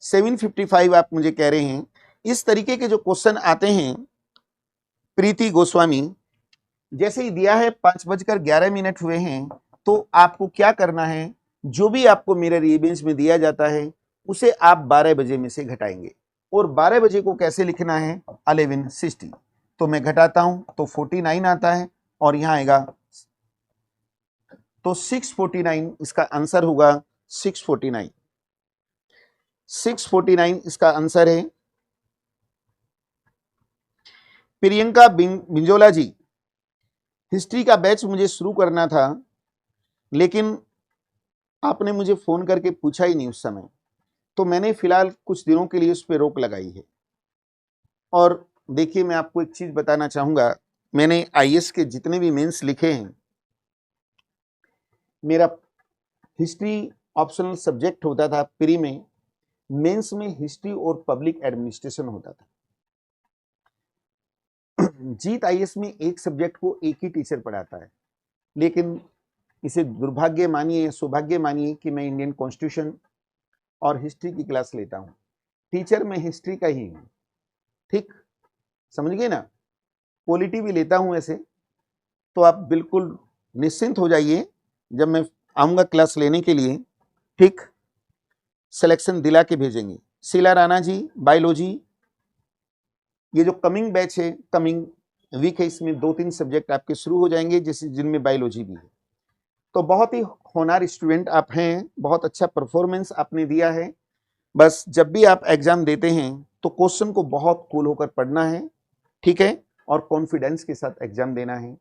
755 आप मुझे कह रहे हैं। इस तरीके के जो क्वेश्चन आते हैं प्रीति गोस्वामी, जैसे ही दिया है 5:11 हुए हैं, तो आपको क्या करना है, जो भी आपको मिरर इमेज में दिया जाता है उसे आप 12 बजे में से घटाएंगे। और 12 बजे को कैसे लिखना है, 11:60। तो मैं घटाता हूं तो 49 आता है और यहां आएगा, तो 649 इसका आंसर होगा। 649 इसका आंसर है। प्रियंका बिंजोला जी, हिस्ट्री का बैच मुझे शुरू करना था, लेकिन आपने मुझे फोन करके पूछा ही नहीं उस समय, तो मैंने फिलहाल कुछ दिनों के लिए उस पर रोक लगाई है। और देखिए मैं आपको एक चीज बताना चाहूंगा, मैंने आईएएस के जितने भी मेंस लिखे हैं, मेरा हिस्ट्री ऑप्शनल सब्जेक्ट होता था प्री में, मेंस में हिस्ट्री और पब्लिक एडमिनिस्ट्रेशन होता था। जीत आईएएस में एक सब्जेक्ट को एक ही टीचर पढ़ाता है, लेकिन इसे दुर्भाग्य मानिए या सौभाग्य मानिए कि मैं इंडियन कॉन्स्टिट्यूशन और हिस्ट्री की क्लास लेता हूं। टीचर मैं हिस्ट्री का ही हूं, ठीक समझ गए ना। पॉलिटी भी लेता हूं ऐसे, तो आप बिल्कुल निश्चिंत हो जाइए, जब मैं आऊंगा क्लास लेने के लिए, ठीक सिलेक्शन दिला के भेजेंगे। शीला राणा जी बायोलॉजी, ये जो कमिंग बैच है, कमिंग वीक है, इसमें 2-3 सब्जेक्ट आपके शुरू हो जाएंगे, जैसे जिनमें बायोलॉजी भी है। तो बहुत ही होनहार स्टूडेंट आप हैं, बहुत अच्छा परफॉर्मेंस आपने दिया है। बस जब भी आप एग्जाम देते हैं तो क्वेश्चन को बहुत कूल होकर पढ़ना है, ठीक है, और कॉन्फिडेंस के साथ एग्जाम देना है।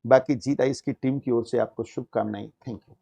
बाकी जीत आईएएस की टीम की ओर से आपको शुभकामनाएं। Thank you.